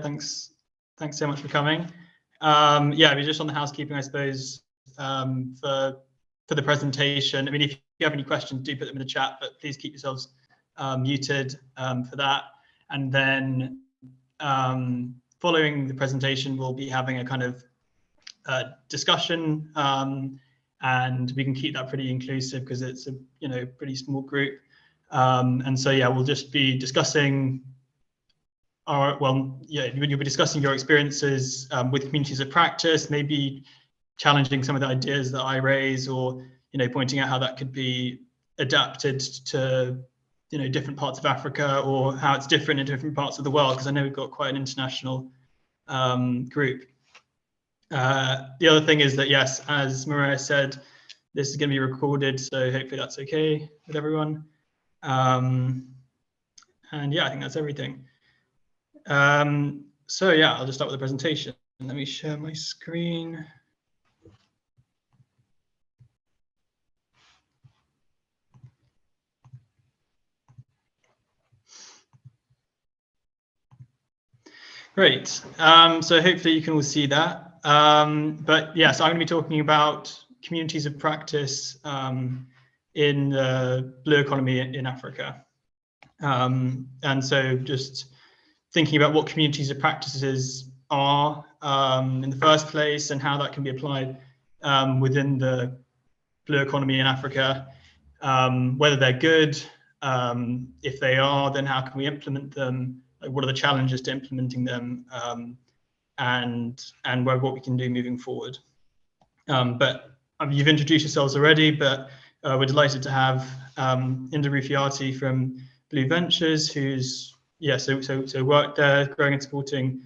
Thanks so much for coming. Yeah, we're just on the housekeeping, I suppose, for the presentation. I mean, if you have any questions, do put them in the chat, but please keep yourselves muted for that. And then following the presentation, we'll be having a kind of discussion, and we can keep that pretty inclusive because it's a pretty small group. And so yeah, we'll just be discussing you'll be discussing your experiences with communities of practice, maybe challenging some of the ideas that I raise, or pointing out how that could be adapted to different parts of Africa, or how it's different in different parts of the world, because I know we've got quite an international group. The other thing is that, yes, as Maria said, this is going to be recorded, so hopefully that's okay with everyone. And yeah, I think that's everything. So yeah, I'll just start with the presentation. Let me share my screen. Great. So hopefully you can all see that. But yeah, so I'm going to be talking about communities of practice in the blue economy in Africa. And so just thinking about what communities of practices are in the first place, and how that can be applied within the blue economy in Africa, whether they're good, if they are, then how can we implement them, like what are the challenges to implementing them, and what we can do moving forward. But you've introduced yourselves already, but we're delighted to have Inda Rufiati from Blue Ventures, who's so worked there, growing and supporting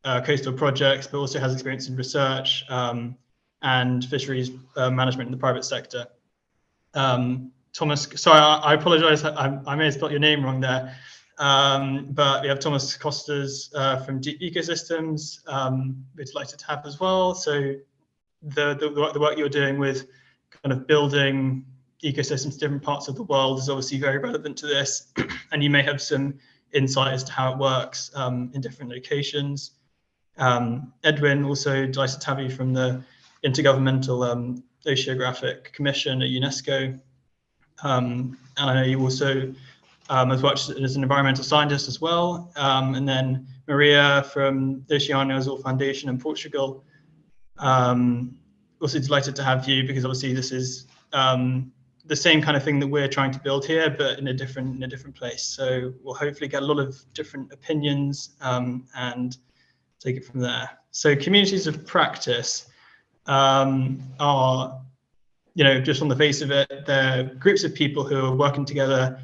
coastal projects, but also has experience in research and fisheries management in the private sector. Thomas, sorry, I apologize, I may have spelled your name wrong there, but we have Thomas Costas from Deep Ecosystems, we're delighted to have as well. So the work you're doing with kind of building ecosystems in different parts of the world is obviously very relevant to this, and you may have some insight as to how it works in different locations. Edwin, also delighted to have you from the Intergovernmental Oceanographic Commission at UNESCO, and I know you also have worked as an environmental scientist as well, and then Maria from the Oceania Azul Foundation in Portugal. Also delighted to have you, because obviously this is the same kind of thing that we're trying to build here, but in a different place. So we'll hopefully get a lot of different opinions and take it from there. So communities of practice are, just on the face of it, they're groups of people who are working together,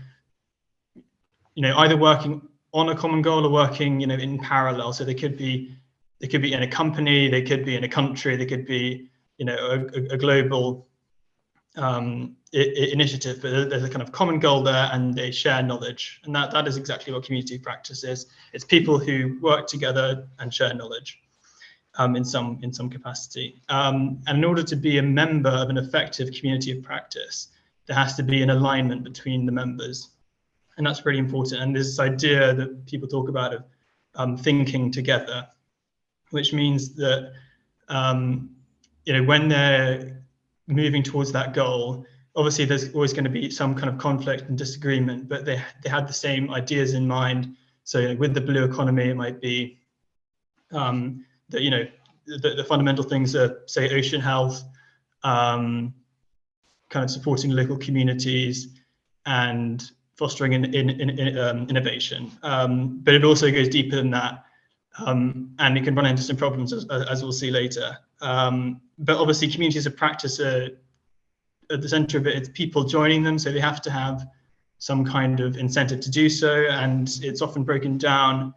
either working on a common goal or working, in parallel. So they could be in a company, they could be in a country, they could be, a global initiative, but there's a kind of common goal there, and they share knowledge, and that is exactly what community practice is. It's people who work together and share knowledge in some capacity. And in order to be a member of an effective community of practice, there has to be an alignment between the members, and that's really important. And there's this idea that people talk about of thinking together, which means that when they're moving towards that goal, obviously there's always going to be some kind of conflict and disagreement, but they had the same ideas in mind. So with the blue economy, it might be that the fundamental things are, say, ocean health, kind of supporting local communities and fostering innovation. But it also goes deeper than that, and it can run into some problems, as we'll see later. But obviously communities of practice are at the center of it. It's people joining them, so they have to have some kind of incentive to do so, and it's often broken down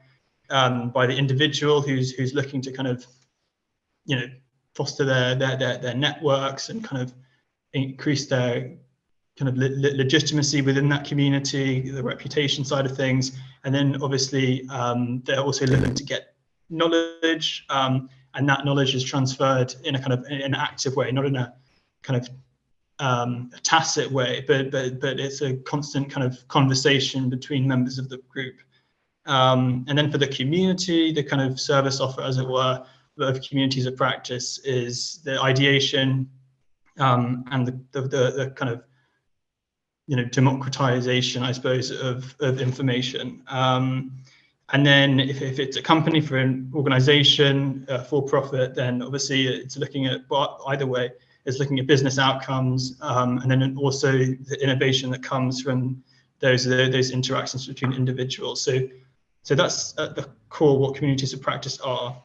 by the individual who's looking to kind of foster their networks and kind of increase their kind of legitimacy within that community, the reputation side of things. And then obviously they're also looking to get knowledge, and that knowledge is transferred in a kind of an active way, not in a kind of a tacit way, but it's a constant kind of conversation between members of the group. And then for the community, the kind of service offer, as it were, of communities of practice is the ideation and the kind of democratization, I suppose, of information. And then if it's a company for an organization for profit, then obviously it's looking at, either way, it's looking at business outcomes, and then also the innovation that comes from those interactions between individuals. So that's at the core what communities of practice are.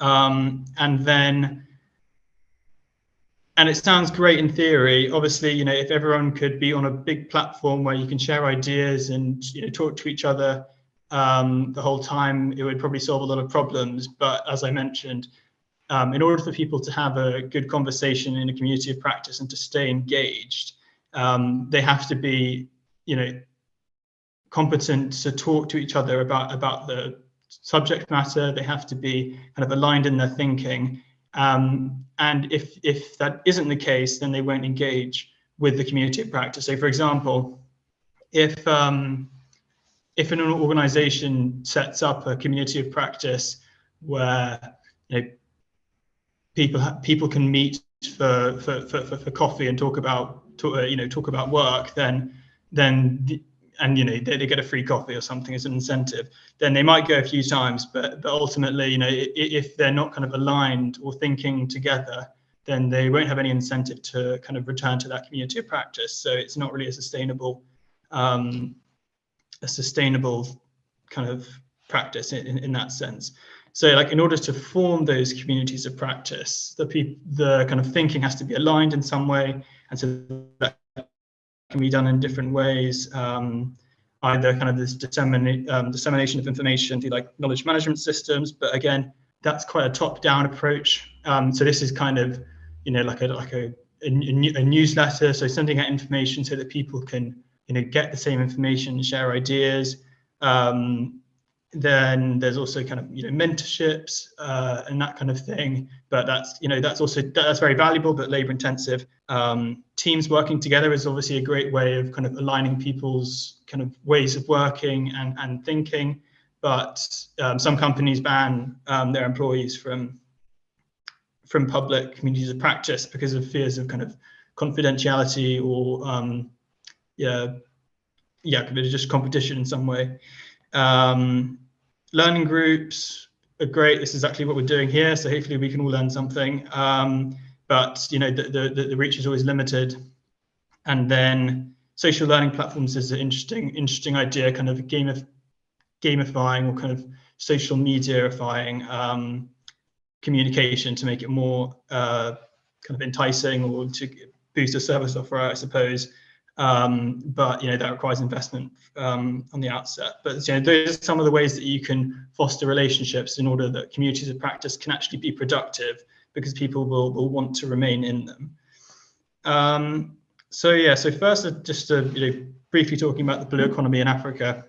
And it sounds great in theory. Obviously, if everyone could be on a big platform where you can share ideas and talk to each other the whole time, it would probably solve a lot of problems. But as I mentioned, in order for people to have a good conversation in a community of practice and to stay engaged, they have to be, competent to talk to each other about the subject matter. They have to be kind of aligned in their thinking. And if that isn't the case, then they won't engage with the community of practice. So, for example, if an organization sets up a community of practice where people can meet for coffee and talk about work, then they get a free coffee or something as an incentive, then they might go a few times, but ultimately, if they're not kind of aligned or thinking together, then they won't have any incentive to kind of return to that community of practice. So it's not really a sustainable kind of practice in that sense. So, like, in order to form those communities of practice, the kind of thinking has to be aligned in some way, and so that can be done in different ways. Either kind of this dissemination of information through like knowledge management systems, but again, that's quite a top-down approach. So this is kind of like a newsletter, so sending out information so that people can get the same information and share ideas. Then there's also kind of mentorships and that kind of thing, but that's that's very valuable but labor intensive. Teams working together is obviously a great way of kind of aligning people's kind of ways of working and thinking, but some companies ban their employees from public communities of practice because of fears of kind of confidentiality or just competition in some way. Learning groups are great. This is exactly what we're doing here, so hopefully we can all learn something. But the reach is always limited. And then social learning platforms is an interesting idea, kind of gamifying or kind of social media-ifying communication to make it more kind of enticing or to boost a service offer, I suppose. But that requires investment on the outset. But those are some of the ways that you can foster relationships in order that communities of practice can actually be productive, because people will want to remain in them. So first, just briefly talking about the blue economy in Africa.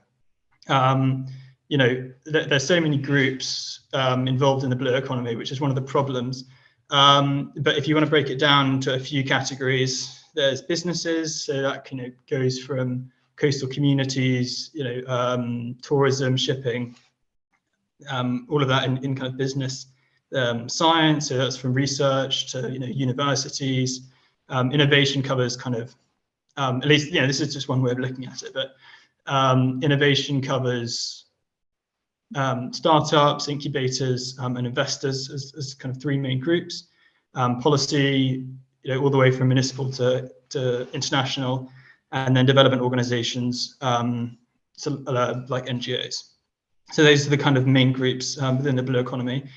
There's so many groups involved in the blue economy, which is one of the problems. But if you want to break it down into a few categories, there's businesses, so that goes from coastal communities, tourism, shipping, all of that in kind of business. Science, so that's from research to universities. Innovation covers kind of at least this is just one way of looking at it, but innovation covers startups, incubators, and investors as kind of three main groups. Policy, all the way from municipal to international, and then development organizations, like NGOs. So those are the kind of main groups within the blue economy.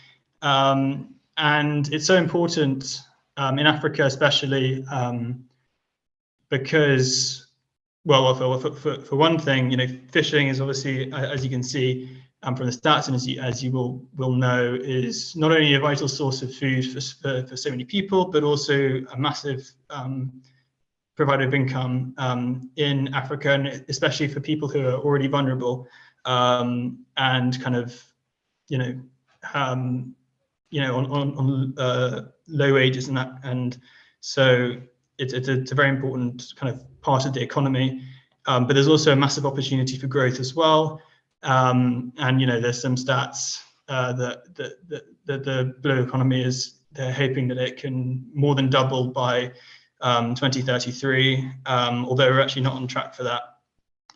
And it's so important in Africa, especially because, well, for one thing, fishing is obviously, as you can see from the stats, and as you will know, is not only a vital source of food for so many people, but also a massive provider of income in Africa, and especially for people who are already vulnerable and kind of on low wages and that, and so it's a very important kind of part of the economy. But there's also a massive opportunity for growth as well. And there's some stats that the blue economy they're hoping that it can more than double by 2033, although we're actually not on track for that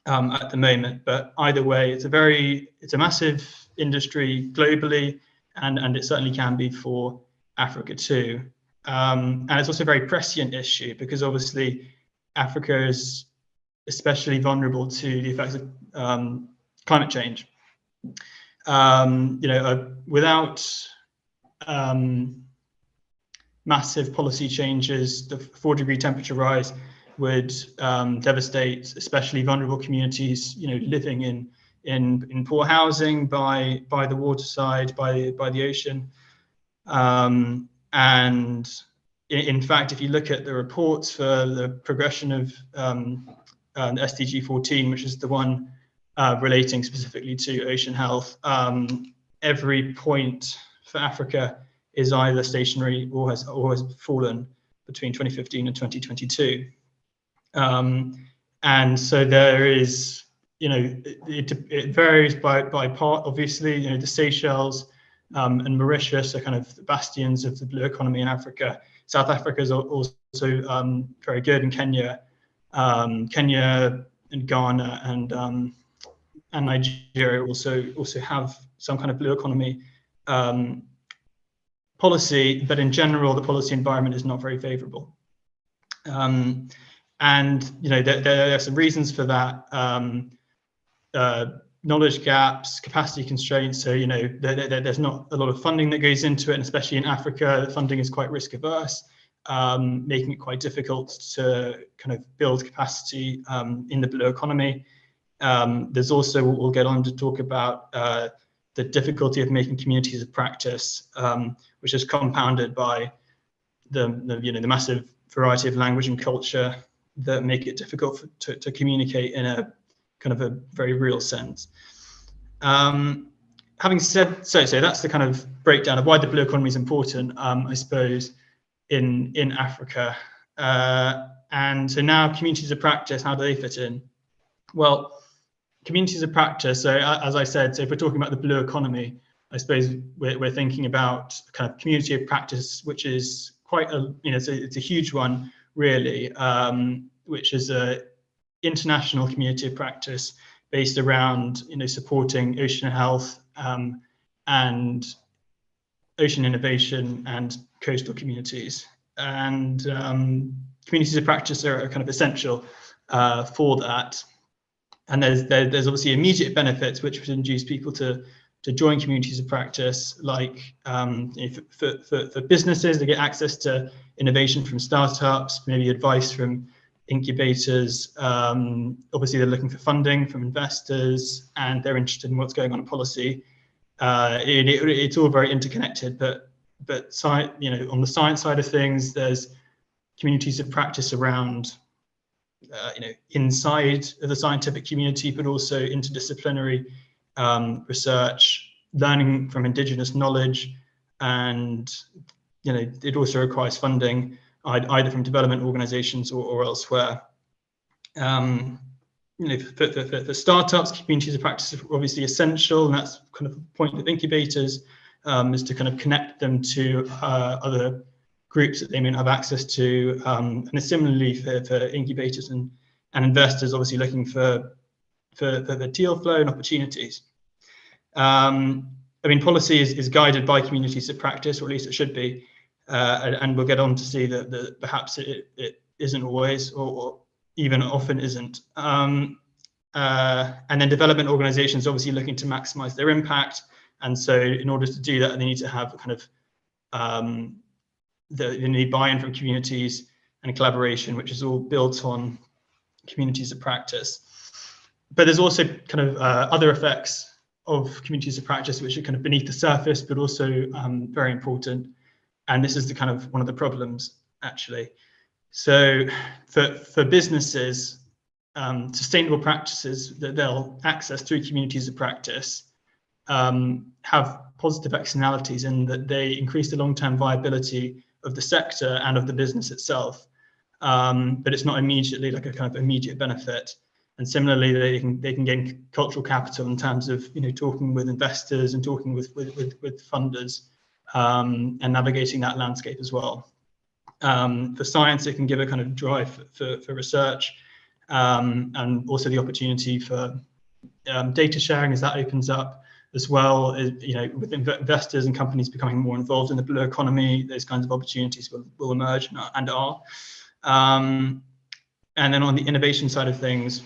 at the moment. But either way, it's a massive industry globally, and it certainly can be for Africa too. And it's also a very prescient issue because obviously Africa is especially vulnerable to the effects of climate change. Without massive policy changes, the 4-degree temperature rise would devastate especially vulnerable communities, living in poor housing by the waterside, by the ocean. And in fact, if you look at the reports for the progression of SDG 14, which is the one relating specifically to ocean health, every point for Africa is either stationary or has fallen between 2015 and 2022. And so there is, it varies by part. Obviously, the Seychelles and Mauritius are kind of the bastions of the blue economy in Africa. South Africa is also very good, and Kenya and Ghana and Nigeria also have some kind of blue economy policy, but in general, the policy environment is not very favorable. And there are some reasons for that. Knowledge gaps, capacity constraints. So there's not a lot of funding that goes into it, and especially in Africa, the funding is quite risk averse, making it quite difficult to kind of build capacity in the blue economy. There's also, we'll get on to talk about the difficulty of making communities of practice, which is compounded by the massive variety of language and culture that make it difficult to communicate in a kind of a very real sense. Having said so that's the kind of breakdown of why the blue economy is important, I suppose, in Africa. And so now communities of practice, how do they fit in? Well, communities of practice, so as I said, so if we're talking about the blue economy, I suppose we're thinking about kind of community of practice, which is quite it's a huge one, really, which is a international community of practice based around supporting ocean health and ocean innovation and coastal communities. And communities of practice are kind of essential for that. And there's obviously immediate benefits which would induce people to join communities of practice, like for businesses, they get access to innovation from startups, maybe advice from incubators. Obviously, they're looking for funding from investors, and they're interested in what's going on in policy. It's all very interconnected, but on the science side of things, there's communities of practice around inside of the scientific community, but also interdisciplinary research, learning from indigenous knowledge, and it also requires funding either from development organizations or elsewhere. For startups, communities of practice are obviously essential, and that's kind of the point of incubators, is to kind of connect them to other groups that they may not have access to, and similarly for incubators and investors, obviously looking for deal flow and opportunities. Policy is guided by communities of practice, or at least it should be, and we'll get on to see that perhaps it isn't always, or even often isn't. And then development organizations obviously looking to maximize their impact, and so in order to do that, they need to have a kind of they need buy-in from communities and collaboration, which is all built on communities of practice. But there's also kind of other effects of communities of practice which are kind of beneath the surface, but also very important. And this is the kind of one of the problems, actually. So for businesses, sustainable practices that they'll access through communities of practice have positive externalities in that they increase the long-term viability of the sector and of the business itself. But it's not immediately like a kind of immediate benefit. And similarly, they can gain cultural capital in terms of talking with investors and talking with funders, and navigating that landscape as well. For science, it can give a kind of drive for research, and also the opportunity for data sharing as that opens up, as well as with investors and companies becoming more involved in the blue economy. Those kinds of opportunities will emerge and are. And then on the innovation side of things,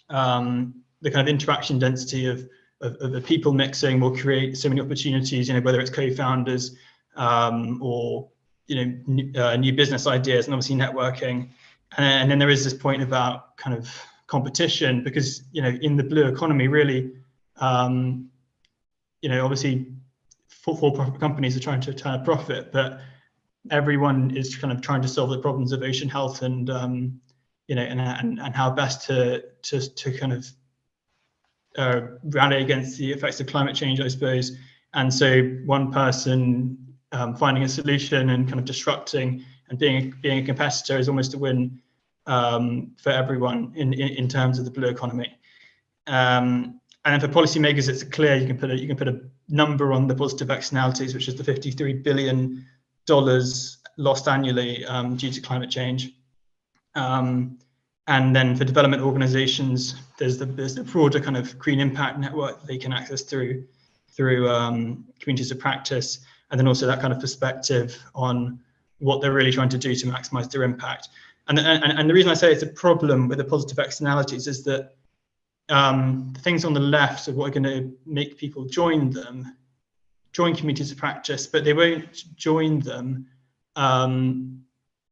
the kind of interaction density of the people mixing will create so many opportunities, whether it's co-founders, or new business ideas, and obviously networking. And then there is this point about kind of competition, because in the blue economy, really, obviously for-profit companies are trying to turn a profit, but everyone is kind of trying to solve the problems of ocean health, and and how best to kind of rally against the effects of climate change, I suppose. And so one person finding a solution and kind of disrupting and being a competitor is almost a win for everyone in terms of the blue economy. And then for policymakers, it's clear you can put a number on the positive externalities, which is the $53 billion lost annually due to climate change. And then for development organizations, there's the broader kind of green impact network that they can access through communities of practice, and then also that kind of perspective on what they're really trying to do to maximize their impact. And the reason I say it's a problem with the positive externalities is that the things on the left are what are going to make people join communities of practice, but they won't join them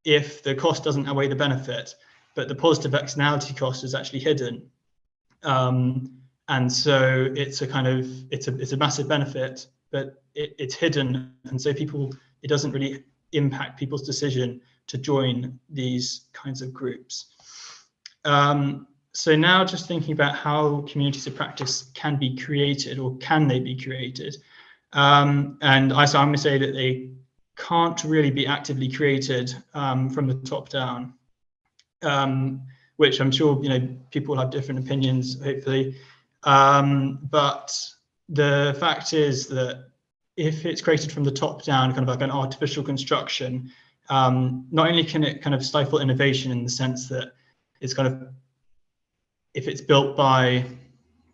if the cost doesn't outweigh the benefit. But the positive externality cost is actually hidden, and so it's a massive benefit, but it's hidden, and so it doesn't really impact people's decision to join these kinds of groups. So now, just thinking about how communities of practice can be created, or can they be created, and I'm going to say that they can't really be actively created from the top down. Which I'm sure people will have different opinions, hopefully, but the fact is that if it's created from the top down, kind of like an artificial construction, not only can it kind of stifle innovation in the sense that it's kind of, if it's built by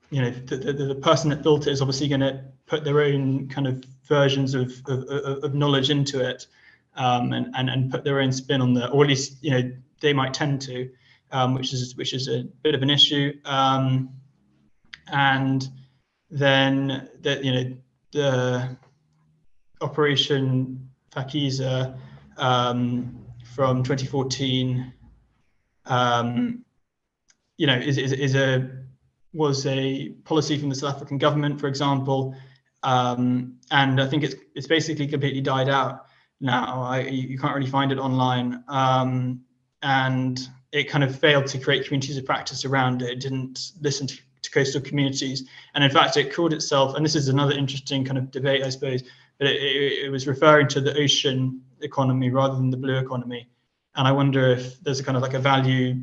the person that built it is obviously going to put their own kind of versions of knowledge into it, and put their own spin on or at least they might tend to, which is a bit of an issue. And then the Operation Pakiza from 2014, was a policy from the South African government, for example, and I think it's basically completely died out now. You can't really find it online. And it kind of failed to create communities of practice around it. It didn't listen to coastal communities. And in fact, it called itself, and this is another interesting kind of debate, I suppose, but it was referring to the ocean economy rather than the blue economy. And I wonder if there's a kind of like a value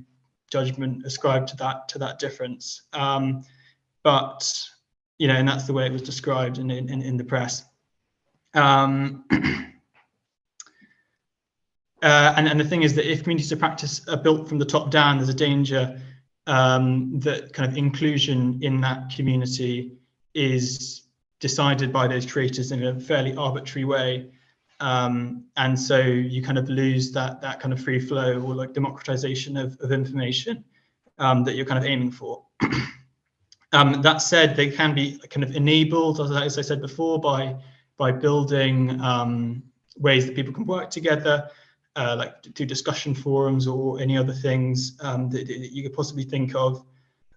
judgment ascribed to that difference. But, and that's the way it was described in the press. And the thing is that if communities of practice are built from the top down, there's a danger that kind of inclusion in that community is decided by those creators in a fairly arbitrary way. And so you kind of lose that kind of free flow, or like democratization of information that you're kind of aiming for. That said, they can be kind of enabled, as I said before, by building ways that people can work together, like through discussion forums or any other things that you could possibly think of.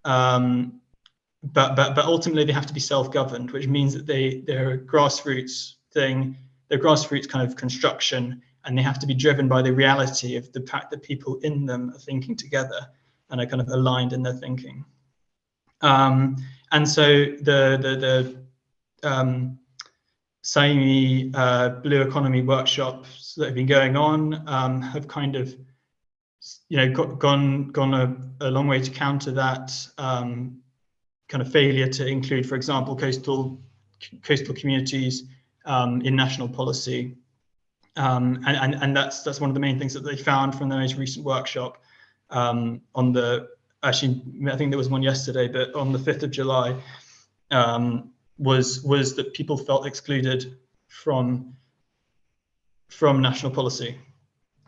But ultimately they have to be self-governed, which means that they're a grassroots thing, they're grassroots kind of construction, and they have to be driven by the reality of the fact that people in them are thinking together and are kind of aligned in their thinking. And so the SAIMI Blue Economy workshops that have been going on have kind of gone a long way to counter that kind of failure to include, for example, coastal communities in national policy. And that's one of the main things that they found from the most recent workshop on the, actually, I think there was one yesterday, but on the 5th of July, was that people felt excluded from national policy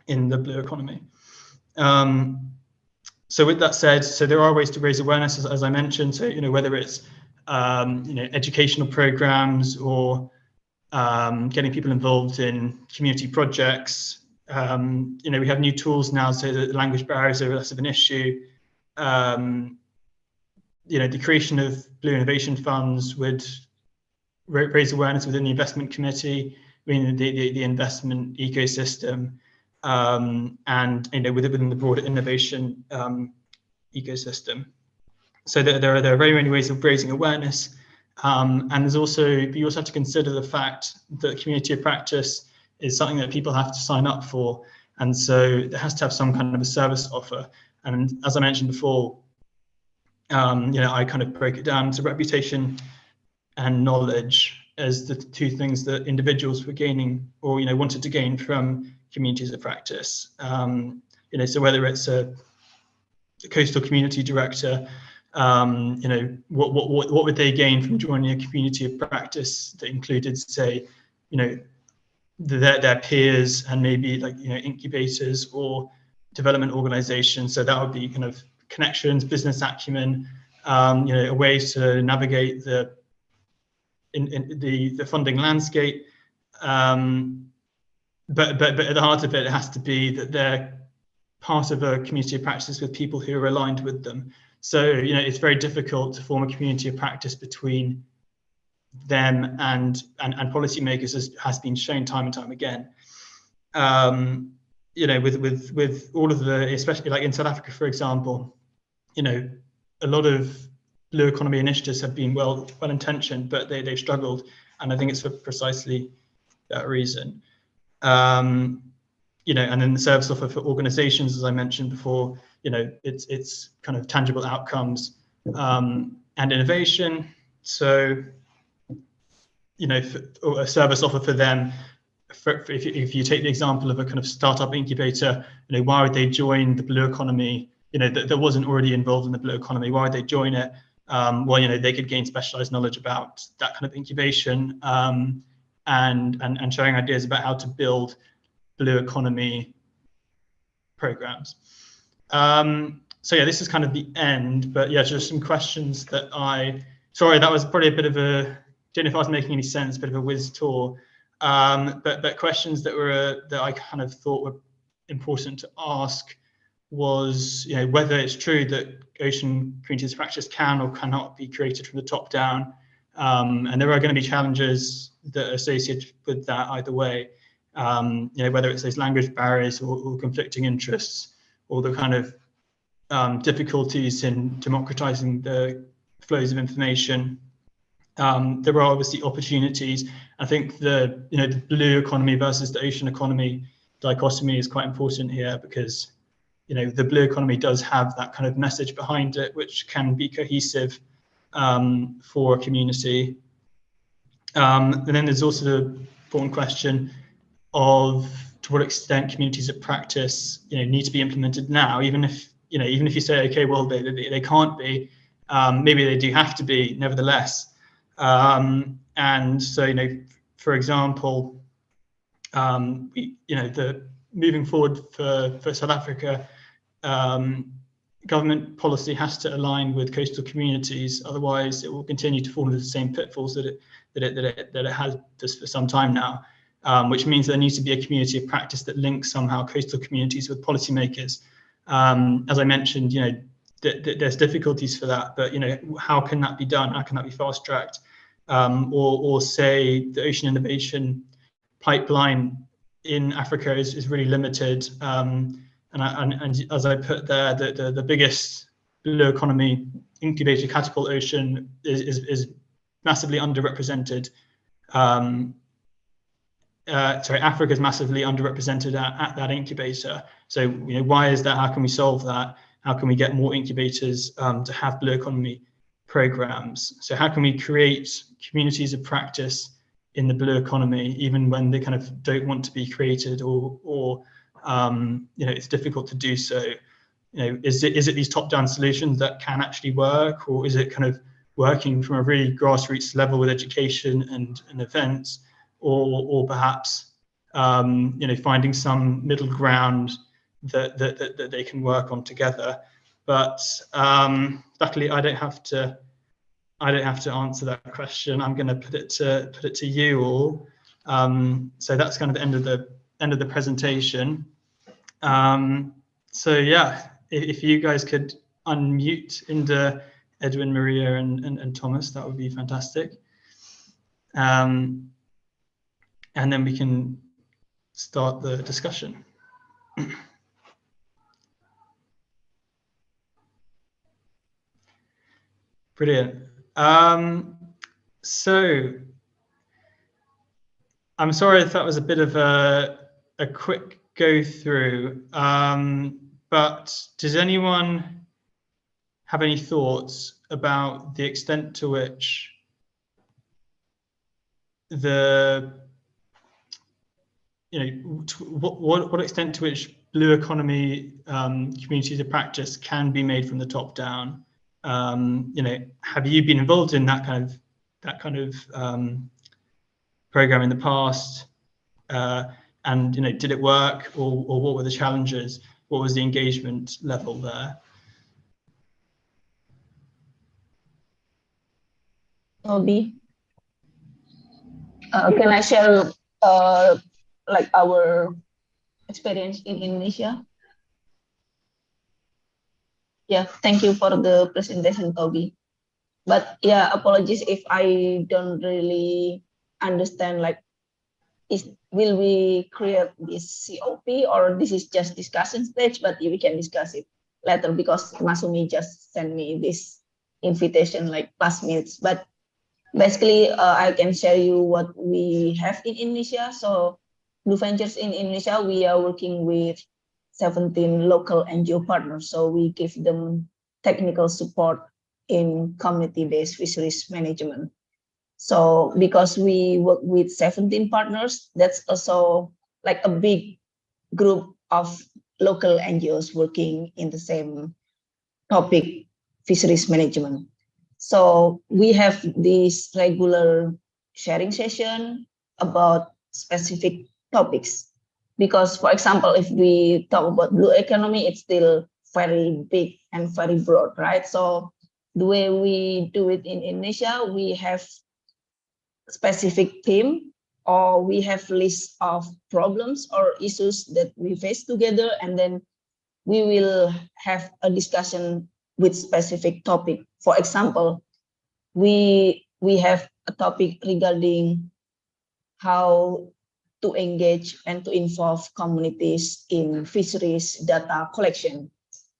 in the blue economy. So with that said, so there are ways to raise awareness, as I mentioned. So whether it's educational programs or getting people involved in community projects. We have new tools now, so that language barriers are less of an issue. The creation of Blue Innovation Funds would raise awareness within the investment committee, the investment ecosystem, and within the broader innovation ecosystem. So there are very many ways of raising awareness. And you also have to consider the fact that community of practice is something that people have to sign up for. And so it has to have some kind of a service offer. And as I mentioned before, I kind of break it down to reputation and knowledge as the two things that individuals were gaining or, wanted to gain from communities of practice. So whether it's a coastal community director, what would they gain from joining a community of practice that included, say, their peers and maybe incubators or development organizations. So that would be kind of connections, business acumen, a way to navigate the funding landscape. But at the heart of it, it has to be that they're part of a community of practice with people who are aligned with them. So, it's very difficult to form a community of practice between them and policymakers, as has been shown time and time again. With all of the, especially like in South Africa, for example, a lot of blue economy initiatives have been well-intentioned, but they've struggled, and I think it's for precisely that reason. And then the service offer for organizations, as I mentioned before, it's kind of tangible outcomes and innovation. So, a service offer for them, if you take the example of a kind of startup incubator, why would they join the blue economy, that wasn't already involved in the blue economy? Why would they join it? Well, they could gain specialized knowledge about that kind of incubation and sharing ideas about how to build blue economy programs. So yeah, this is kind of the end, but yeah, just some questions that sorry, that was probably a bit of don't know if I was making any sense, a bit of a whiz tour, but questions that I kind of thought were important to ask was, whether it's true that ocean communities of practice can or cannot be created from the top down. And there are going to be challenges that are associated with that either way. Whether it's those language barriers or conflicting interests, or the kind of difficulties in democratizing the flows of information. There are obviously opportunities. I think the blue economy versus the ocean economy dichotomy is quite important here, because the blue economy does have that kind of message behind it, which can be cohesive for a community. And then there's also the important question of to what extent communities of practice need to be implemented now, even if you say, okay, well, they can't be, maybe they do have to be nevertheless. And so, for example, the moving forward for South Africa, government policy has to align with coastal communities. Otherwise, it will continue to fall into the same pitfalls that it has just for some time now. Which means there needs to be a community of practice that links somehow coastal communities with policymakers. As I mentioned, there's difficulties for that, but how can that be done? How can that be fast-tracked? Or say the ocean innovation pipeline in Africa is really limited. And as I put there, the biggest blue economy incubator, Catapult Ocean, is massively underrepresented. Africa is massively underrepresented at that incubator. So, why is that? How can we solve that? How can we get more incubators to have blue economy programs? So how can we create communities of practice in the blue economy, even when they kind of don't want to be created, or it's difficult to do so? Is it these top-down solutions that can actually work, or is it kind of working from a really grassroots level with education and events, or perhaps finding some middle ground that they can work on together? But luckily, I don't have to answer that question. I'm going to put it to you all. So that's kind of the end of the presentation. So yeah, if you guys could unmute Inda, Edwin, Maria, and Thomas, that would be fantastic. And then we can start the discussion. Brilliant. So I'm sorry if that was a bit of a quick go through, but does anyone have any thoughts about the extent to which what extent to which blue economy communities of practice can be made from the top down? Have you been involved in that kind of program in the past? And did it work, or what were the challenges? What was the engagement level there? Toby, can I share like our experience in Indonesia? Yeah, thank you for the presentation, Toby. But yeah, apologies if I don't really understand, like, will we create this COP, or this is just discussion stage, but we can discuss it later, because Masumi just sent me this invitation like last minutes. But basically, I can share you what we have in Indonesia. So Blue Ventures in Indonesia, we are working with 17 local NGO partners. So we give them technical support in community-based fisheries management. So because we work with 17 partners, that's also like a big group of local NGOs working in the same topic, fisheries management. So we have this regular sharing session about specific topics. Because, for example, if we talk about blue economy, it's still very big and very broad, right? So the way we do it in Indonesia, we have specific theme, or we have list of problems or issues that we face together, and then we will have a discussion with specific topic. For example, we have a topic regarding how to engage and to involve communities in fisheries data collection,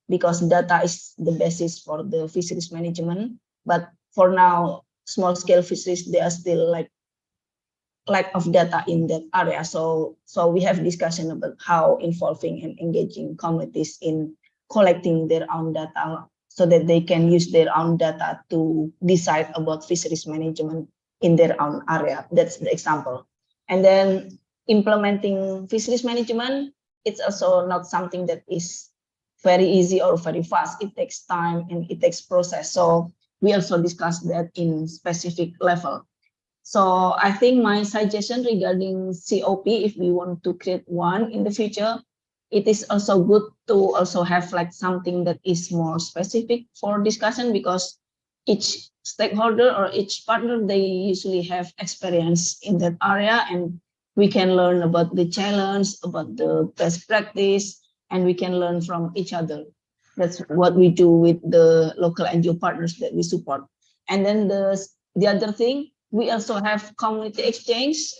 because data is the basis for the fisheries management. But for now, small scale fisheries, they are still like lack of data in that area. So we have discussion about how involving and engaging communities in collecting their own data, so that they can use their own data to decide about fisheries management in their own area. That's the example. And then implementing fisheries management, it's also not something that is very easy or very fast. It takes time and it takes process. So we also discuss that in specific level. So I think my suggestion regarding COP, if we want to create one in the future, it is also good to also have like something that is more specific for discussion, because each stakeholder or each partner, they usually have experience in that area, and we can learn about the challenge, about the best practice, and we can learn from each other. That's what we do with the local NGO partners that we support. And then the other thing, we also have community exchange,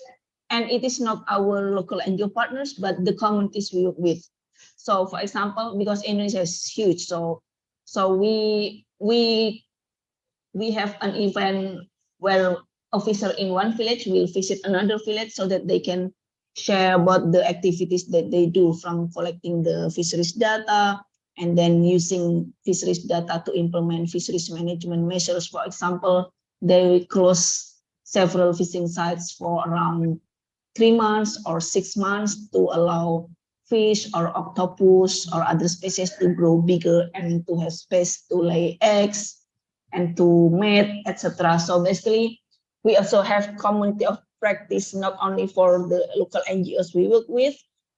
and it is not our local NGO partners, but the communities we work with. So for example, because Indonesia is huge, so we have an event where officer in one village will visit another village, so that they can share about the activities that they do, from collecting the fisheries data and then using fisheries data to implement fisheries management measures. For example, they close several fishing sites for around 3 months or 6 months to allow fish or octopus or other species to grow bigger and to have space to lay eggs and to mate, etc. So basically, we also have community of practice, not only for the local NGOs we work with,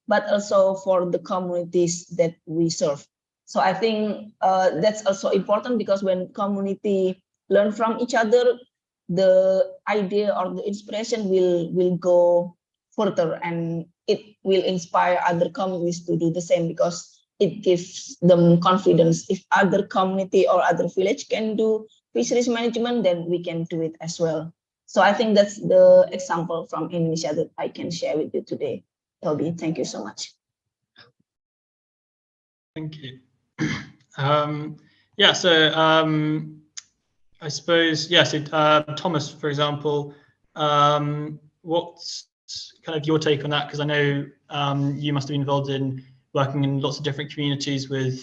but also for the communities that we serve. So I think that's also important, because when community learn from each other, the idea or the inspiration will go further, and it will inspire other communities to do the same, because it gives them confidence. If other community or other village can do fisheries management, then we can do it as well. So I think that's the example from Indonesia that I can share with you today. Toby, thank you so much. Thank you. Yeah, so I suppose, yes, Thomas, for example, what's kind of your take on that? Because I know you must have been involved in working in lots of different communities with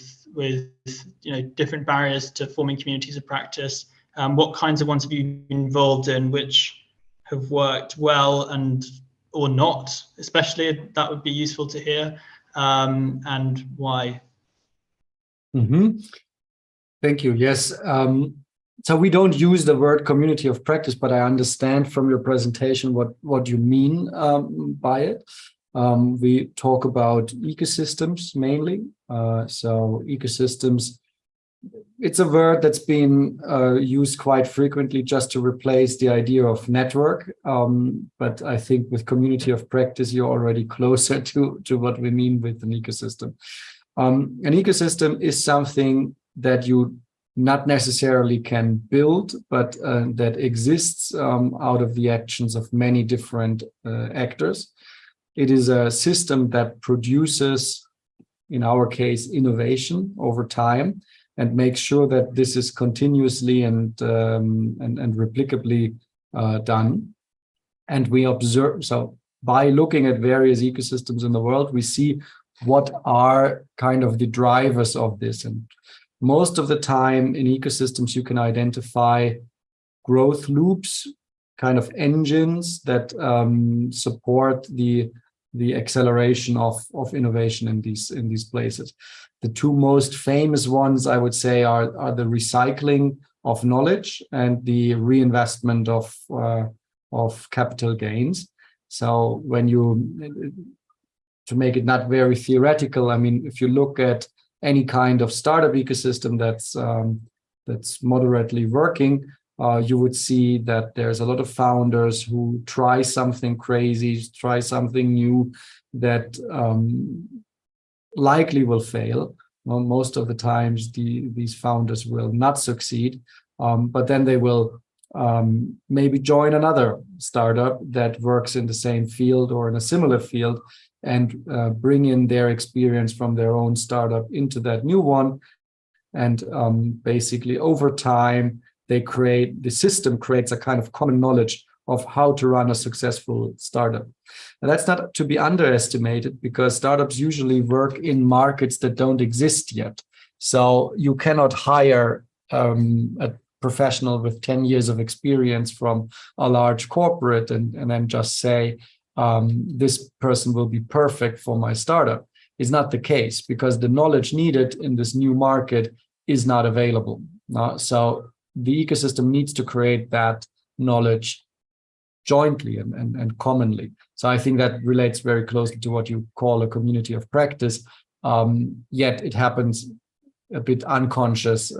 different barriers to forming communities of practice. What kinds of ones have you been involved in which have worked well and or not? Especially, that would be useful to hear, and why. Thank you. Yes. So we don't use the word community of practice, but I understand from your presentation what you mean by it. We talk about ecosystems mainly. So ecosystems, it's a word that's been used quite frequently just to replace the idea of network. But I think with community of practice, you're already closer to what we mean with an ecosystem. An ecosystem is something that you not necessarily can build, but that exists out of the actions of many different actors. It is a system that produces, in our case, innovation over time, and makes sure that this is continuously and replicably done. And we observe, so by looking at various ecosystems in the world, we see what are kind of the drivers of this. And most of the time in ecosystems, you can identify growth loops, kind of engines that support the acceleration of innovation in these places. The two most famous ones, I would say, are the recycling of knowledge and the reinvestment of capital gains. So when to make it not very theoretical, I mean, if you look at any kind of startup ecosystem that's moderately working, you would see that there's a lot of founders who try something crazy, try something new that likely will fail. Well, most of the times, these founders will not succeed, but then they will maybe join another startup that works in the same field or in a similar field, and bring in their experience from their own startup into that new one. And basically, over time, the system creates a kind of common knowledge of how to run a successful startup. And that's not to be underestimated, because startups usually work in markets that don't exist yet. So you cannot hire a professional with 10 years of experience from a large corporate and then just say, this person will be perfect for my startup. Is not the case, because the knowledge needed in this new market is not available. So the ecosystem needs to create that knowledge jointly and commonly. So I think that relates very closely to what you call a community of practice. Yet it happens a bit unconscious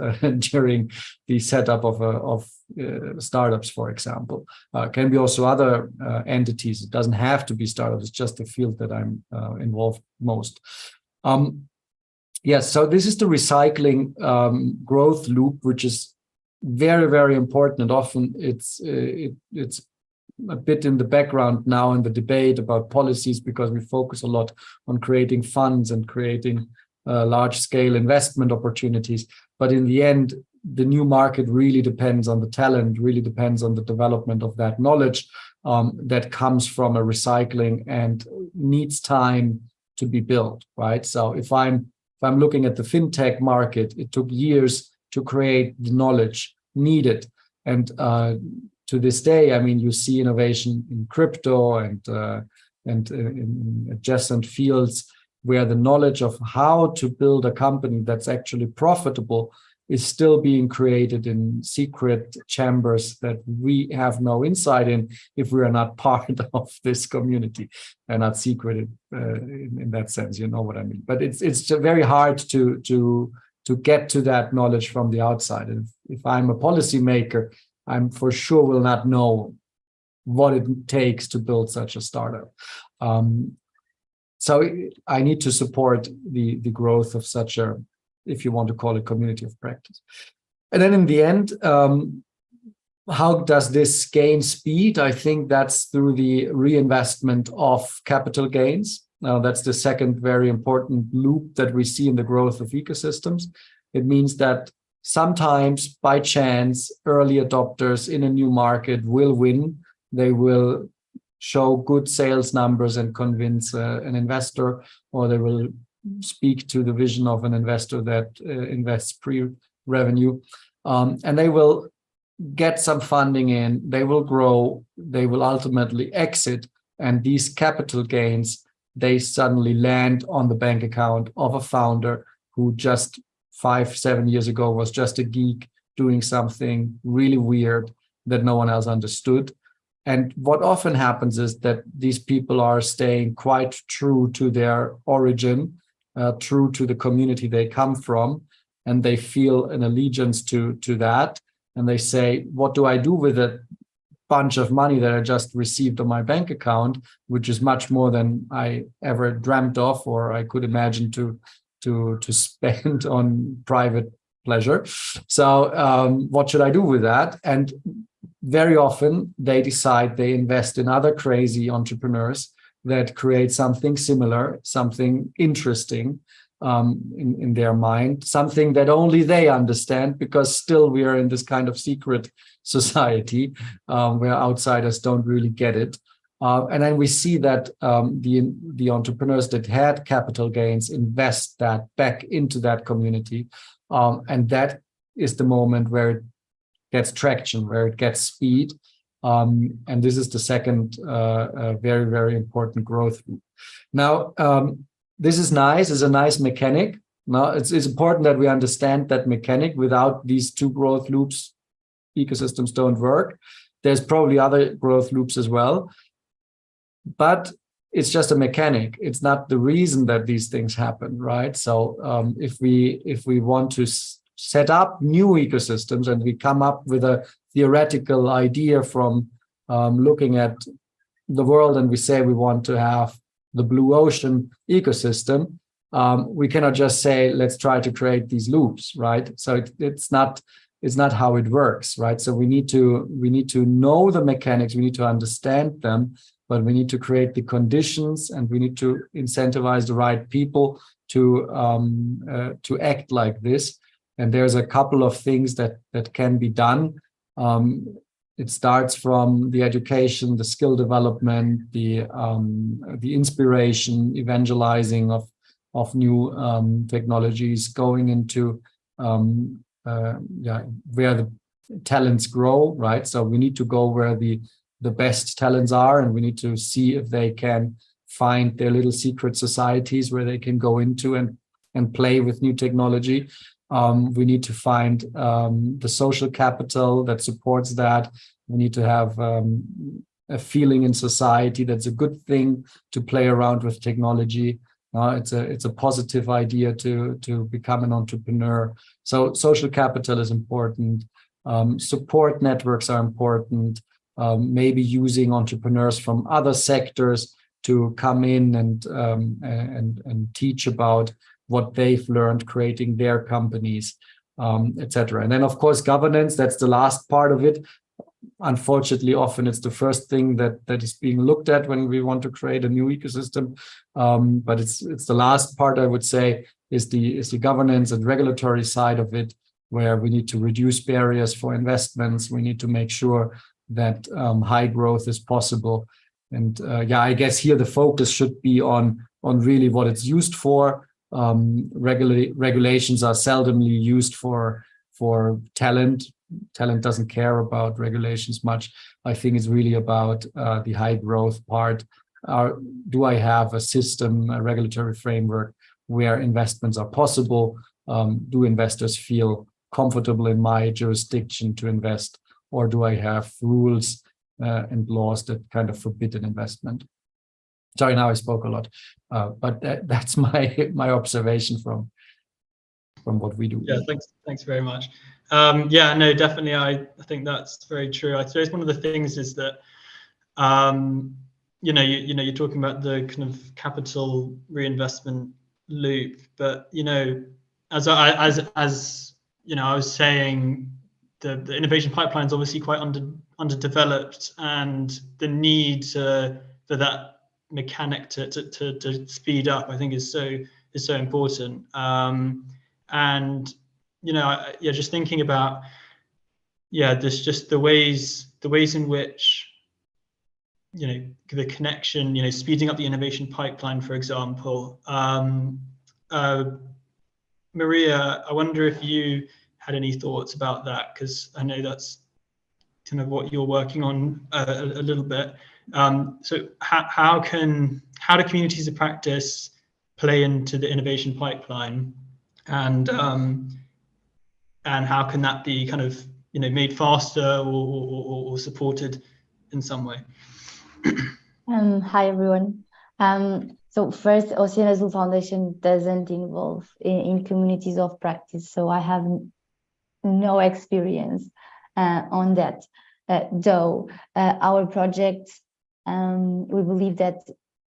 during the setup of startups, for example. Can be also other entities. It doesn't have to be startups. It's just the field that I'm involved most. Yes, so this is the recycling growth loop, which is very, very important. And often it's a bit in the background now in the debate about policies, because we focus a lot on creating funds and creating large-scale investment opportunities. But in the end, the new market really depends on the talent, really depends on the development of that knowledge, that comes from a recycling and needs time to be built, right? So if I'm looking at the fintech market, it took years to create the knowledge needed. And to this day, I mean, you see innovation in crypto and in adjacent fields where the knowledge of how to build a company that's actually profitable is still being created in secret chambers that we have no insight in if we are not part of this community. They're not secret in that sense, you know what I mean. But it's very hard to get to that knowledge from the outside. And if I'm a policymaker, I'm for sure will not know what it takes to build such a startup. So I need to support the growth of such a, if you want to call it, community of practice. And then in the end, how does this gain speed? I think that's through the reinvestment of capital gains. That's the second very important loop that we see in the growth of ecosystems. It means that sometimes by chance, early adopters in a new market will win. They will show good sales numbers and convince an investor, or they will speak to the vision of an investor that invests pre-revenue, and they will get some funding in, they will grow, they will ultimately exit, and these capital gains, they suddenly land on the bank account of a founder who just 5-7 years ago was just a geek doing something really weird that no one else understood. And what often happens is that these people are staying quite true to their origin, true to the community they come from, and they feel an allegiance to that. And they say, what do I do with a bunch of money that I just received on my bank account, which is much more than I ever dreamt of or I could imagine to spend on private pleasure. So what should I do with that? And very often they decide they invest in other crazy entrepreneurs that create something similar, something interesting in their mind, something that only they understand, because still we are in this kind of secret society where outsiders don't really get it. And then we see that the entrepreneurs that had capital gains invest that back into that community. And that is the moment where it gets traction, where it gets speed. And this is the second very, very important growth loop. Now, this is nice, it's a nice mechanic. Now, it's important that we understand that mechanic. Without these two growth loops, ecosystems don't work. There's probably other growth loops as well. But it's just a mechanic. It's not the reason that these things happen, right? So if we want to set up new ecosystems and we come up with a theoretical idea from looking at the world, and we say we want to have the blue ocean ecosystem, we cannot just say, let's try to create these loops, right? So it's not how it works, right? So we need to know the mechanics, we need to understand them, but we need to create the conditions and we need to incentivize the right people to act like this. And there's a couple of things that can be done. It starts from the education, the skill development, the inspiration, evangelizing of new technologies, going into where the talents grow, right? So we need to go where the best talents are, and we need to see if they can find their little secret societies where they can go into and play with new technology. We need to find the social capital that supports that. We need to have a feeling in society that's a good thing to play around with technology. It's a positive idea to become an entrepreneur. So social capital is important. Support networks are important. Maybe using entrepreneurs from other sectors to come in and teach about what they've learned creating their companies, etc. And then, of course, governance, that's the last part of it. Unfortunately, often it's the first thing that is being looked at when we want to create a new ecosystem. But it's the last part, I would say, is the governance and regulatory side of it, where we need to reduce barriers for investments. We need to make sure that high growth is possible. And yeah, I guess here the focus should be on really what it's used for. Regulations are seldomly used for talent. Talent doesn't care about regulations much. I think it's really about the high growth part. Do I have a system, a regulatory framework where investments are possible? Do investors feel comfortable in my jurisdiction to invest, or do I have rules and laws that kind of forbid an investment? Sorry, now I spoke a lot, but that's my observation from what we do. Yeah, thanks very much. Yeah, no, definitely, I think that's very true. I suppose one of the things is that you're talking about the kind of capital reinvestment loop, but as I was saying, the innovation pipeline is obviously quite underdeveloped, and the need for that mechanic to speed up, I think, is so important. And just thinking about just the ways in which the connection, speeding up the innovation pipeline, for example. Maria, I wonder if you had any thoughts about that, because I know that's kind of what you're working on a little bit. So how do communities of practice play into the innovation pipeline, and how can that be kind of made faster or supported in some way? Hi everyone. So first, Ocean Azul Foundation doesn't involve in communities of practice, so I have no experience on that. Though our projects, we believe that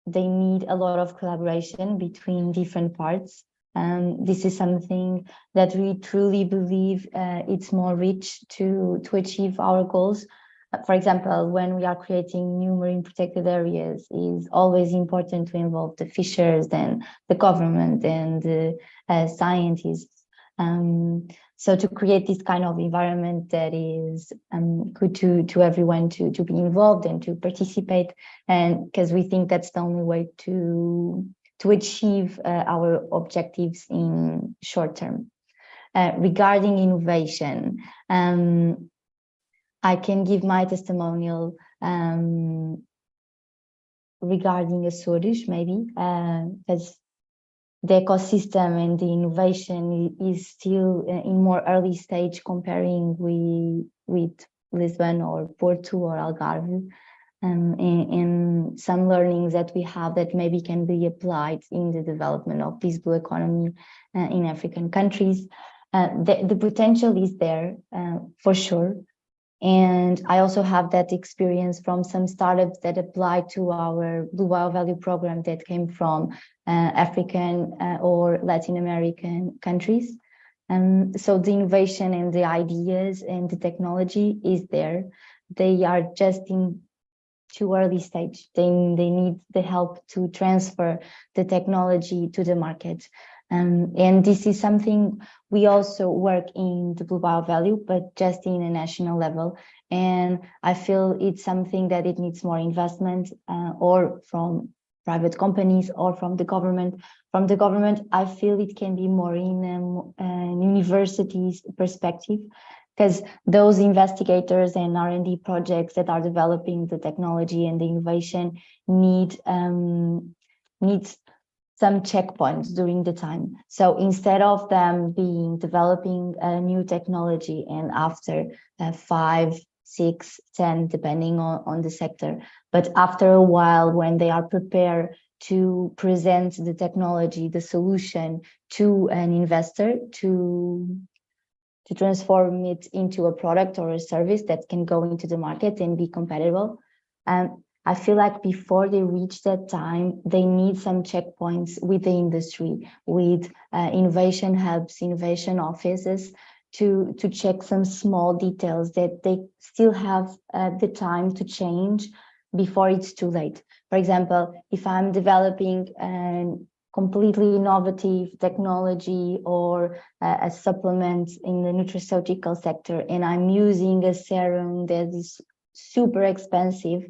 they need a lot of collaboration between different parts. This is something that we truly believe it's more rich to achieve our goals. For example, when we are creating new marine protected areas, it's always important to involve the fishers and the government and the scientists. So to create this kind of environment that is good to everyone to be involved and to participate, and because we think that's the only way to achieve our objectives in short term. Regarding innovation, I can give my testimonial regarding Açores, maybe, because the ecosystem and the innovation is still in more early stage comparing with Lisbon or Porto or Algarve. And some learnings that we have that maybe can be applied in the development of this blue economy in African countries. The potential is there for sure. And I also have that experience from some startups that applied to our Blue Bio Value program that came from African or Latin American countries. So the innovation and the ideas and the technology is there. They are just in too early stage. They need the help to transfer the technology to the market. And this is something we also work in the Blue Bio Value, but just in a national level. And I feel it's something that it needs more investment, or from private companies or from the government. From the government, I feel it can be more in universities' perspective, because those investigators and R&D projects that are developing the technology and the innovation need some checkpoints during the time. So instead of them developing a new technology and after 5, 6, 10, depending on the sector, but after a while when they are prepared to present the technology, the solution to an investor to transform it into a product or a service that can go into the market and be compatible. I feel like before they reach that time, they need some checkpoints with the industry, with innovation hubs, innovation offices, to check some small details that they still have the time to change before it's too late. For example, if I'm developing a completely innovative technology or a supplement in the nutraceutical sector, and I'm using a serum that is super expensive.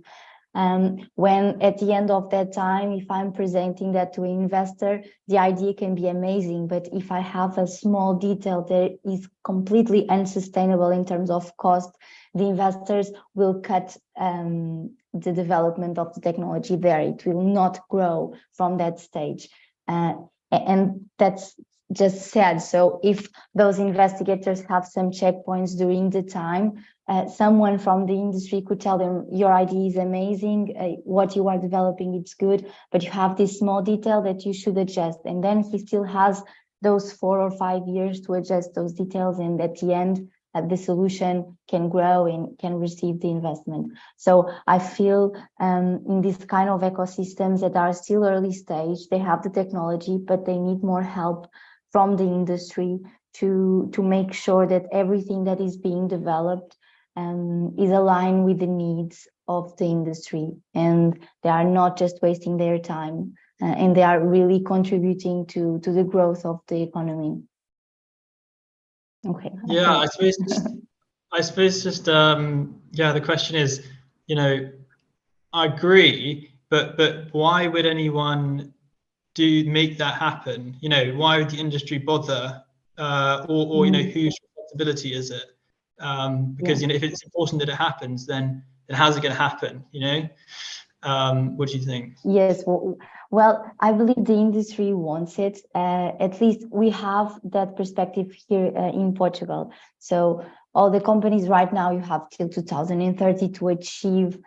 When at the end of that time, if I'm presenting that to an investor, the idea can be amazing, but if I have a small detail that is completely unsustainable in terms of cost, the investors will cut the development of the technology there. It will not grow from that stage. And that's just sad. So if those investigators have some checkpoints during the time, someone from the industry could tell them, your idea is amazing, what you are developing, it's good, but you have this small detail that you should adjust. And then he still has those 4 or 5 years to adjust those details. And at the end, the solution can grow and can receive the investment. So I feel in this kind of ecosystems that are still early stage, they have the technology, but they need more help from the industry to make sure that everything that is being developed is aligned with the needs of the industry, and they are not just wasting their time, and they are really contributing to the growth of the economy. Okay. Yeah, I suppose just yeah, the question is, you know, I agree, but why would anyone make that happen? You know, why would the industry bother? Or you know, whose responsibility is it? Because you know, if it's important that it happens, then how's it going to happen? You know, what do you think? Yes, well, I believe the industry wants it. At least we have that perspective here in Portugal. So all the companies right now, you have till 2030 to achieve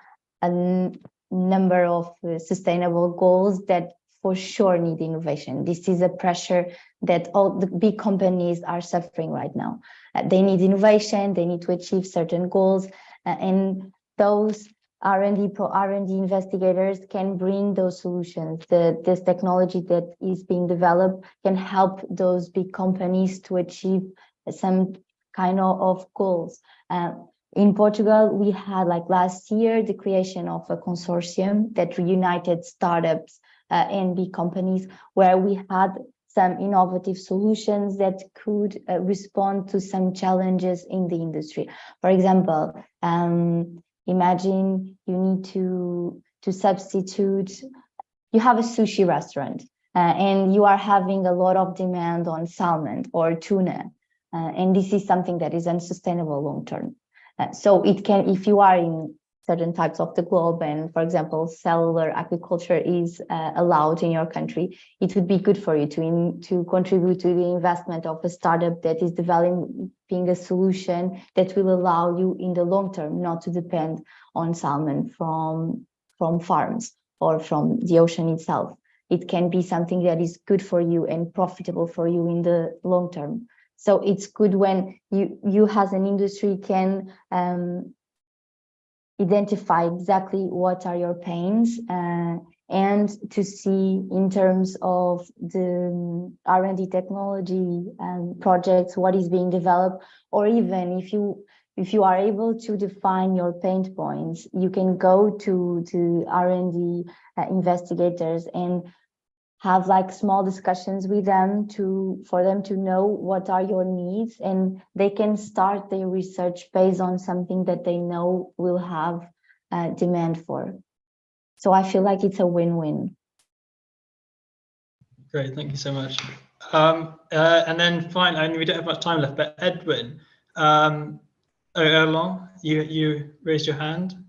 a number of sustainable goals that for sure need innovation. This is a pressure that all the big companies are suffering right now. They need innovation, they need to achieve certain goals, and those R&D investigators can bring those solutions. This technology that is being developed can help those big companies to achieve some kind of goals. In Portugal, we had like last year the creation of a consortium that reunited startups and big companies, where we had some innovative solutions that could respond to some challenges in the industry. For example, imagine you need to substitute, you have a sushi restaurant and you are having a lot of demand on salmon or tuna. And this is something that is unsustainable long term. So it can, if you are in certain types of the globe and, for example, cellular agriculture is allowed in your country, it would be good for you to contribute to the investment of a startup that is developing a solution that will allow you in the long term not to depend on salmon from farms or from the ocean itself. It can be something that is good for you and profitable for you in the long term. So it's good when you as an industry can identify exactly what are your pains and to see in terms of the R&D technology projects what is being developed, or even if you are able to define your pain points, you can go to R&D investigators and have like small discussions with them for them to know what are your needs, and they can start their research based on something that they know will have demand for. So I feel like it's a win-win. Great, thank you so much. And then finally, I mean, we don't have much time left, but Edwin, Erlon, you raised your hand.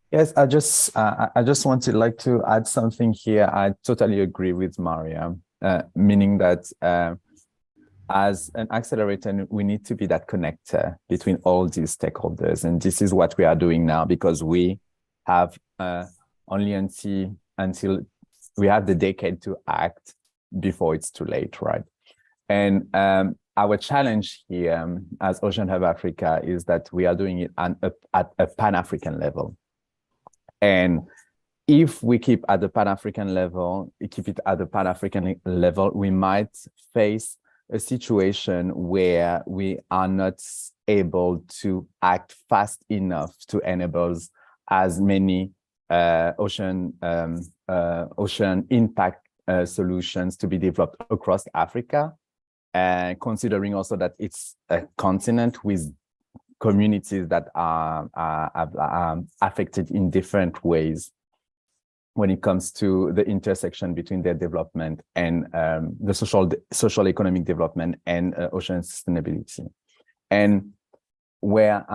Yes, I just wanted like to add something here. I totally agree with Maria, meaning that as an accelerator, we need to be that connector between all these stakeholders. And this is what we are doing now, because we have only until we have the decade to act before it's too late, right? And our challenge here as Ocean Hub Africa is that we are doing it at a Pan-African level. And if we keep at the Pan-African level, we might face a situation where we are not able to act fast enough to enable as many ocean impact solutions to be developed across Africa, and considering also that it's a continent with communities that are affected in different ways when it comes to the intersection between their development and the social economic development and ocean sustainability. And where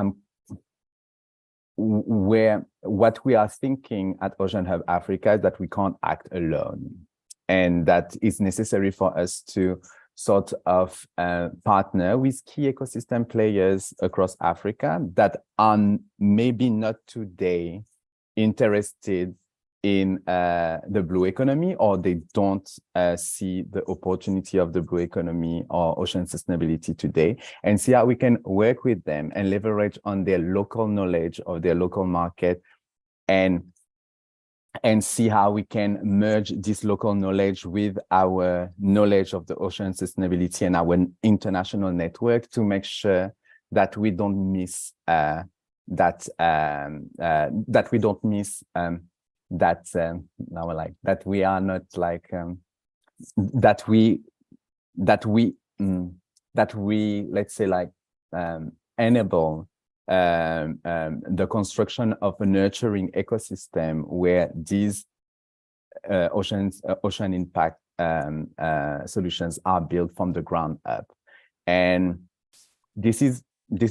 what we are thinking at Ocean Hub Africa is that we can't act alone, and that it's necessary for us to sort of partner with key ecosystem players across Africa that are maybe not today interested in the blue economy, or they don't see the opportunity of the blue economy or ocean sustainability today, and see how we can work with them and leverage on their local knowledge of their local market, and see how we can merge this local knowledge with our knowledge of the ocean sustainability and our international network to make sure that we don't miss that we are not like that we let's say like enable the construction of a nurturing ecosystem where these ocean impact solutions are built from the ground up. And this is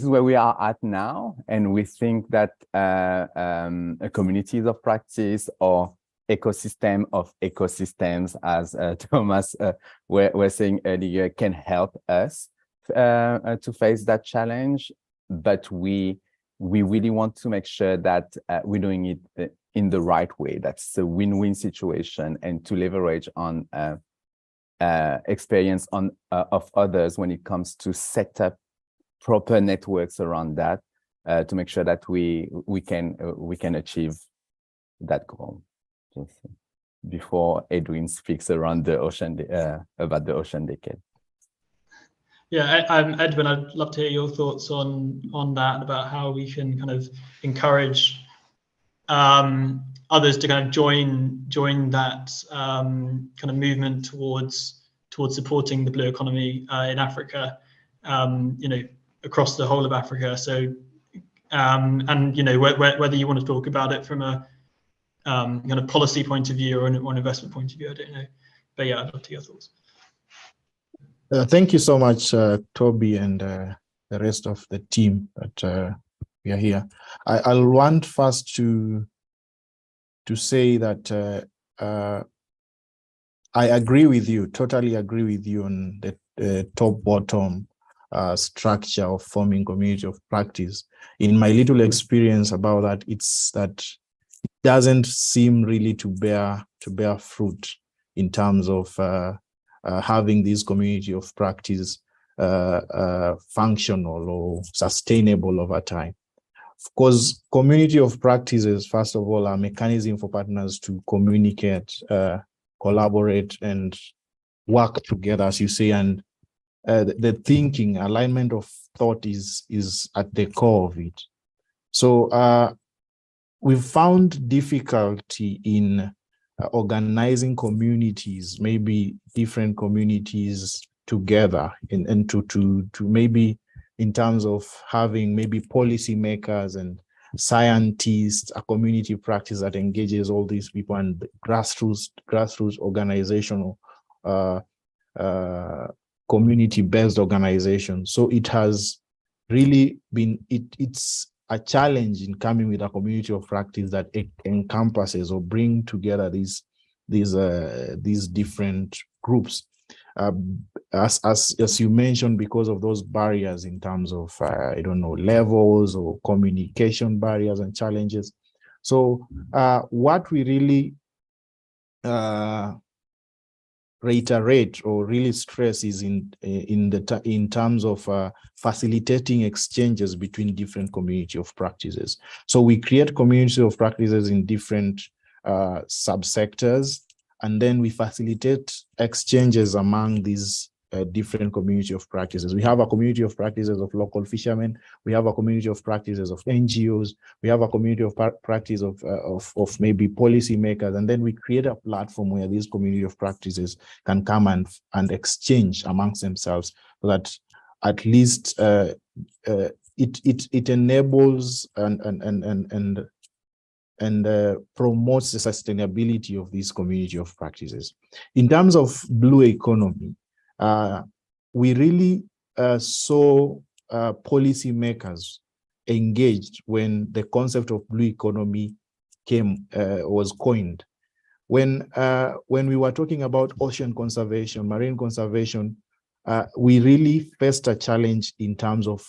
where we are at now, and we think that communities of practice or ecosystem of ecosystems, as Thomas were saying earlier, can help us to face that challenge. But we really want to make sure that we're doing it in the right way. That's a win-win situation, and to leverage on experience of others when it comes to set up proper networks around that, to make sure that we can achieve that goal. Just before Edwin speaks around the ocean about the ocean decade. Yeah, Edwin, I'd love to hear your thoughts on that, about how we can kind of encourage others to kind of join that kind of movement towards supporting the blue economy in Africa, across the whole of Africa. So, and whether you want to talk about it from a kind of policy point of view or an investment point of view, I don't know. But yeah, I'd love to hear your thoughts. Thank you so much, Toby, and the rest of the team that we are here. I'll want first to say that I agree with you, totally agree with you on the top-bottom structure of forming community of practice. In my little experience about that, it's that it doesn't seem really to bear fruit in terms of having this community of practice functional or sustainable over time. Of course, community of practices, first of all, are a mechanism for partners to communicate, collaborate, and work together, as you say, and the thinking, alignment of thought is at the core of it. So we've found difficulty in organizing communities, maybe different communities together, and to maybe in terms of having maybe policymakers and scientists, a community practice that engages all these people, and grassroots organizational community-based organization. So it has really been, it's a challenge in coming with a community of practice that encompasses or bring together these different groups. As you mentioned, because of those barriers in terms of levels or communication barriers and challenges. So what we really reiterate or really stress is in terms of facilitating exchanges between different community of practices. So we create community of practices in different subsectors, and then we facilitate exchanges among these different community of practices. We have a community of practices of local fishermen. We have a community of practices of NGOs. We have a community of practice of maybe policymakers. And then we create a platform where these community of practices can come and exchange amongst themselves, so that at least it enables and promotes the sustainability of this community of practices. In terms of blue economy, we really saw policymakers engaged when the concept of blue economy was coined. When we were talking about ocean conservation, marine conservation, we really faced a challenge in terms of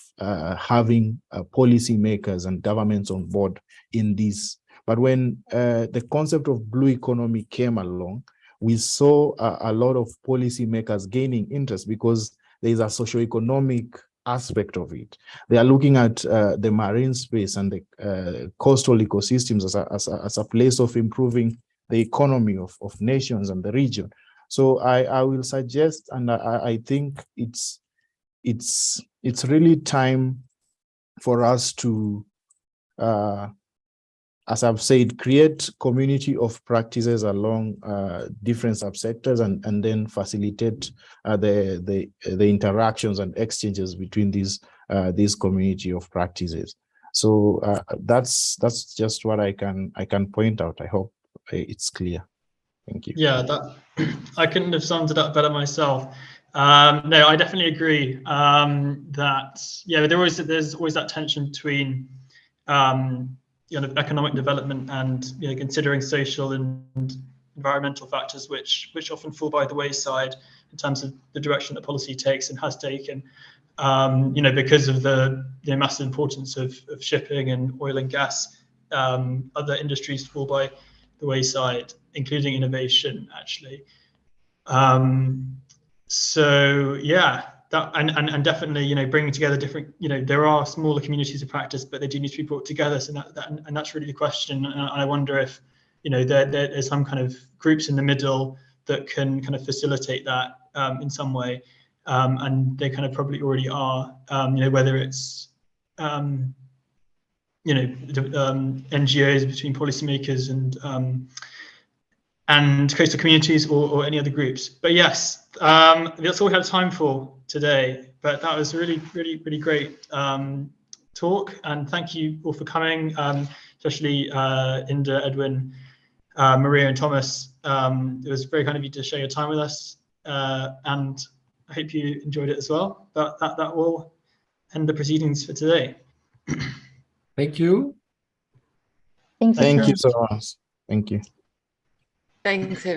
having policymakers and governments on board in this. But when the concept of blue economy came along, we saw a lot of policymakers gaining interest because there is a socioeconomic aspect of it. They are looking at the marine space and the coastal ecosystems as a place of improving the economy of nations and the region. So I will suggest, and I think it's really time for us to, as I've said, create community of practices along different subsectors and then facilitate the interactions and exchanges between these community of practices. So that's just what I can point out. I hope it's clear. Thank you. Yeah, that I couldn't have summed it up better myself. No, I definitely agree that there's always that tension between economic development and considering social and environmental factors, which often fall by the wayside in terms of the direction that policy takes and has taken. Because of the massive importance of shipping and oil and gas, other industries fall by the wayside, including innovation, actually. So yeah, that and definitely, bringing together different, there are smaller communities of practice, but they do need to be brought together. So that's really the question. And I wonder if, there's some kind of groups in the middle that can kind of facilitate that in some way. And they kind of probably already are, whether it's, NGOs between policymakers and coastal communities or any other groups. But yes, that's all we have time for today. But that was a really, really, really great talk. And thank you all for coming, especially Inda, Edwin, Maria and Thomas. It was very kind of you to share your time with us. And I hope you enjoyed it as well. But that will end the proceedings for today. Thank you. Thank you. Thank you so much. Thank you. Thanks,